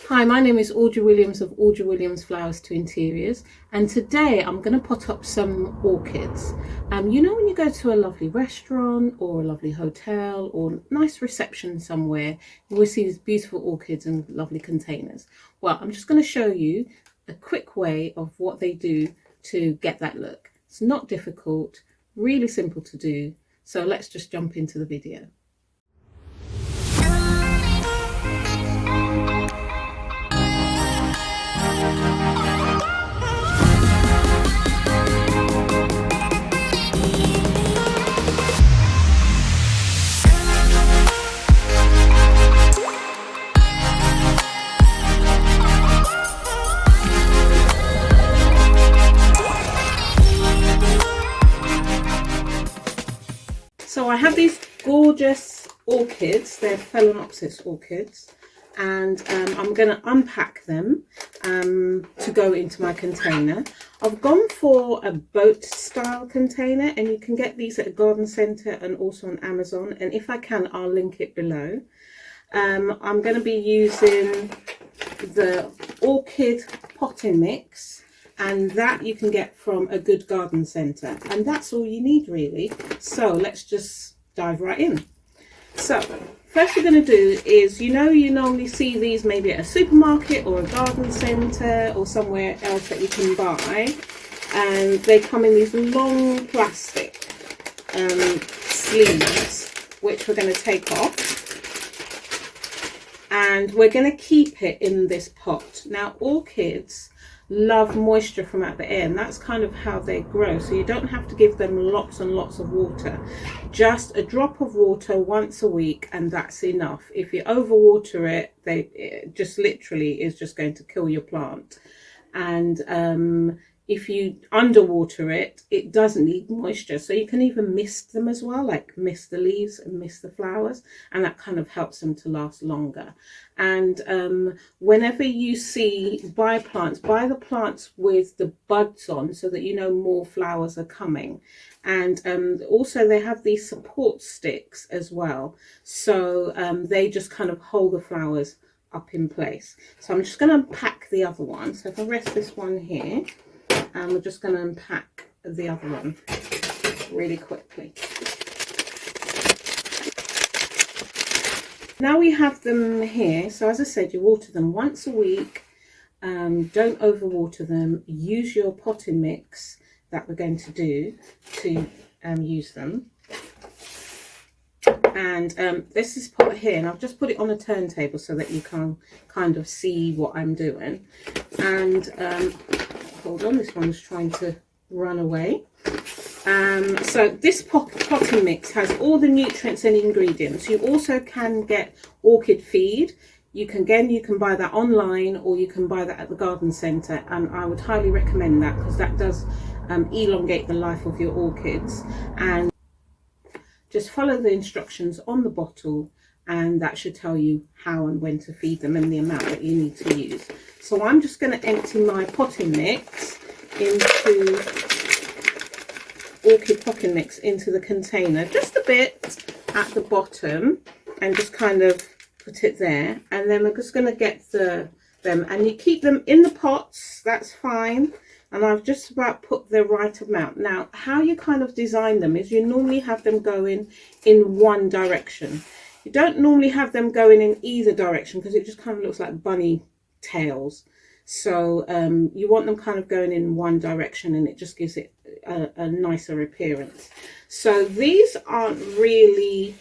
Hi, my name is Audrey Williams of Audrey Williams Flowers to Interiors, and today I'm going to pot up some orchids. You know, when you go to a lovely restaurant or a lovely hotel or nice reception somewhere, you always see these beautiful orchids in lovely containers. Well, I'm just going to show you a quick way of what they do to get that look. It's not difficult, really simple to do, so let's just jump into the video. So I have these gorgeous orchids, they're Phalaenopsis orchids, and I'm going to unpack them to go into my container. I've gone for a boat style container, and you can get these at a garden centre and also on Amazon, and if I can I'll link it below. I'm going to be using the orchid potting mix, and that you can get from a good garden centre, and that's all you need really. So let's just dive right in. So first we're going to do is, you know, you normally see these maybe at a supermarket or a garden centre or somewhere else that you can buy, and they come in these long plastic sleeves, which we're going to take off, and we're going to keep it in this pot. Now orchids love moisture from out the air, and that's kind of how they grow, so you don't have to give them lots and lots of water. Just a drop of water once a week and that's enough. If you overwater it, it just literally is just going to kill your plant. And if you underwater it, it doesn't need moisture, so you can even mist them as well, like mist the leaves and mist the flowers, and that kind of helps them to last longer. And whenever you buy the plants with the buds on, so that you know more flowers are coming. And also they have these support sticks as well, so they just kind of hold the flowers up in place. So I'm just going to unpack the other one. So if I rest this one here, and we're just going to unpack the other one really quickly. Now we have them here. So as I said, you water them once a week. Don't overwater them. Use your potting mix that we're going to do to use them. And this is pot here, and I've just put it on a turntable so that you can kind of see what I'm doing. And hold on, this one's trying to run away. So this potting mix has all the nutrients and ingredients. You also can get orchid feed. You can buy that online, or you can buy that at the garden centre, and I would highly recommend that, because that does elongate the life of your orchids. And just follow the instructions on the bottle, and that should tell you how and when to feed them and the amount that you need to use. So I'm just going to empty my potting mix into orchid potting mix into the container, just a bit at the bottom, and just kind of put it there. And then we're just going to get them, and you keep them in the pots, that's fine. And I've just about put the right amount. Now, how you kind of design them is you normally have them going in one direction. You don't normally have them going in either direction, because it just kind of looks like bunny tails. So you want them kind of going in one direction, and it just gives it a nicer appearance. So these aren't really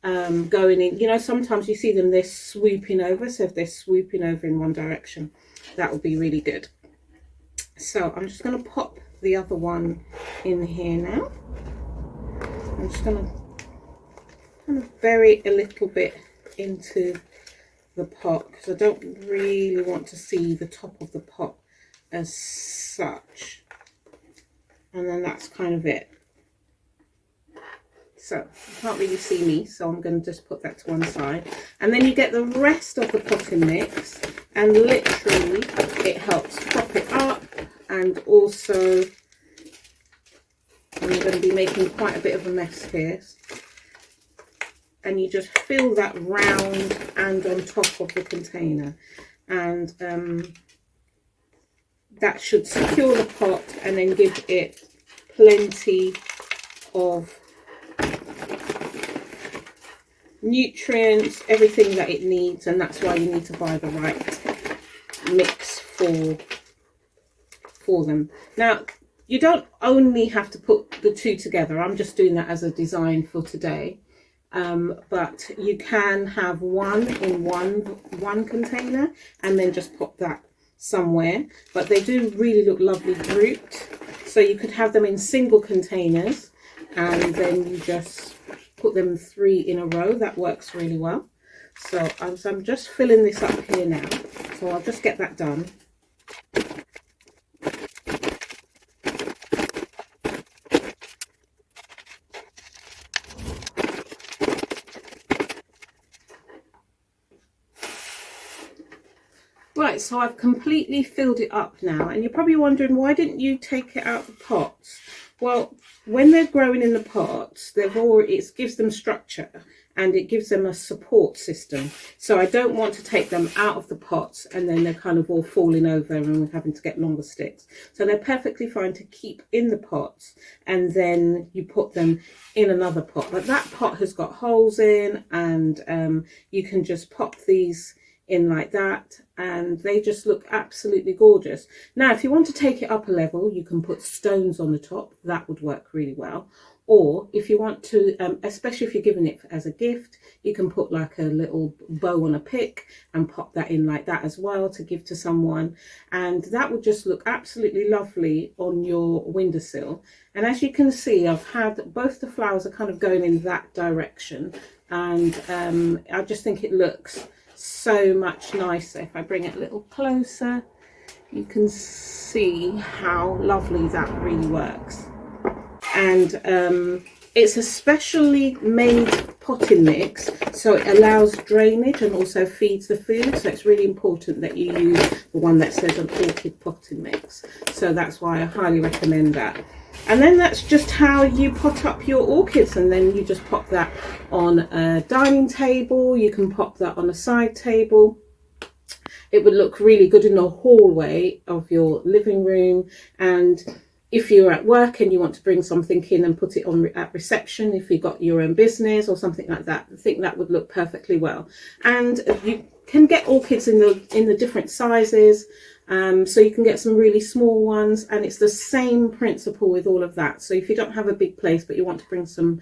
going in, you know, sometimes you see them, they're swooping over. So if they're swooping over in one direction, that would be really good. So I'm just going to pop the other one in here now. I'm just going to kind of bury a little bit into the pot, because I don't really want to see the top of the pot as such. And then that's kind of it. So you can't really see me, so I'm going to just put that to one side. And then you get the rest of the potting mix, and literally it helps prop it up. And also, I'm going to be making quite a bit of a mess here. and you just fill that round and on top of the container, and that should secure the pot and then give it plenty of nutrients, everything that it needs. And that's why you need to buy the right mix for them. Now, you don't only have to put the two together. I'm just doing that as a design for today. But you can have one in one container and then just pop that somewhere. But they do really look lovely grouped. So you could have them in single containers and then you just put them 3 in a row. That works really well. So I'm just filling this up here now. So I'll just get that done. Right, so I've completely filled it up now, and you're probably wondering, why didn't you take it out of the pots? Well, when they're growing in the pots, it gives them structure and it gives them a support system. So I don't want to take them out of the pots and then they're kind of all falling over and we're having to get longer sticks. So they're perfectly fine to keep in the pots, and then you put them in another pot. But that pot has got holes in, and you can just pop these in like that, and they just look absolutely gorgeous. Now, if you want to take it up a level, you can put stones on the top. That would work really well. Or if you want to, especially if you're giving it as a gift, you can put like a little bow on a pick and pop that in like that as well to give to someone. And that would just look absolutely lovely on your windowsill. And as you can see, I've had both the flowers are kind of going in that direction. And I just think it looks so much nicer. If I bring it a little closer, you can see how lovely that really works. And it's a specially made potting mix, so it allows drainage and also feeds the food. So it's really important that you use the one that says an orchid potting mix. So that's why I highly recommend that. And then that's just how you pot up your orchids, and then you just pop that on a dining table. You can pop that on a side table. It would look really good in the hallway of your living room. And if you're at work and you want to bring something in and put it on at reception, if you've got your own business or something like that, I think that would look perfectly well. And you can get orchids in the different sizes. So you can get some really small ones, and it's the same principle with all of that. So if you don't have a big place but you want to bring some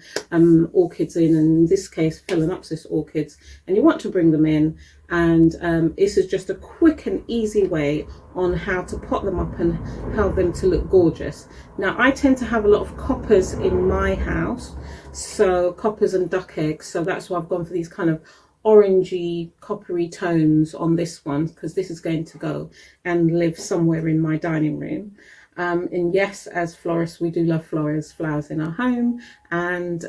orchids in this case Phalaenopsis orchids, and you want to bring them in, and this is just a quick and easy way on how to pot them up and help them to look gorgeous. Now, I tend to have a lot of coppers in my house, so coppers and duck eggs, so that's why I've gone for these kind of orangey coppery tones on this one, because this is going to go and live somewhere in my dining room. And yes, as florists, we do love flowers in our home, and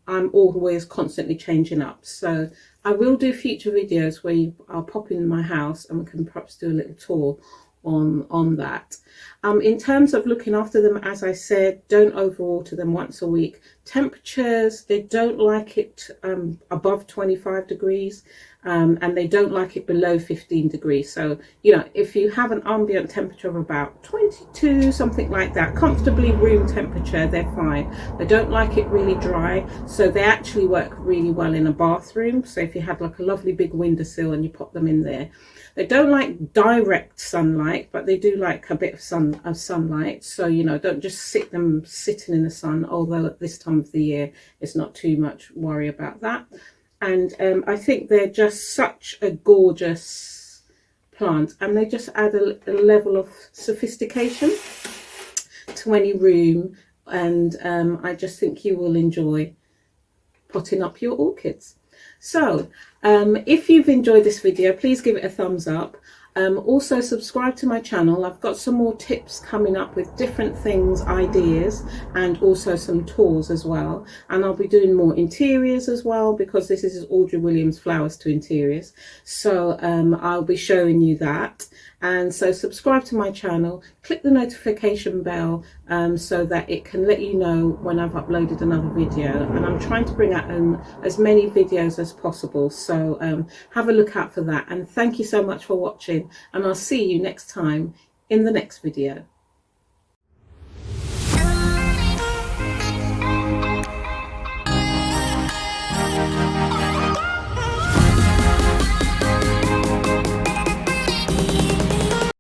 I'm always constantly changing up. So I will do future videos where I'll pop in my house and we can perhaps do a little tour on that. In terms of looking after them, as I said, don't overwater them once a week. Temperatures, they don't like it above 25 degrees, and they don't like it below 15 degrees. So, you know, if you have an ambient temperature of about 22, something like that, comfortably room temperature, they're fine. They don't like it really dry, so they actually work really well in a bathroom. So if you have like a lovely big windowsill and you pop them in there. They don't like direct sunlight, but they do like a bit of sunlight. So, you know, don't just sitting in the sun, although at this time of the year, it's not too much worry about that. And I think they're just such a gorgeous plant, and they just add a level of sophistication to any room. And I just think you will enjoy potting up your orchids. So If you've enjoyed this video, please give it a thumbs up. Also subscribe to my channel. I've got some more tips coming up with different things, ideas, and also some tours as well. And I'll be doing more interiors as well, because this is Audrey Williams Flowers to Interiors. So I'll be showing you that. And so subscribe to my channel, click the notification bell so that it can let you know when I've uploaded another video. And I'm trying to bring out as many videos as possible, so have a look out for that. And thank you so much for watching, and I'll see you next time in the next video.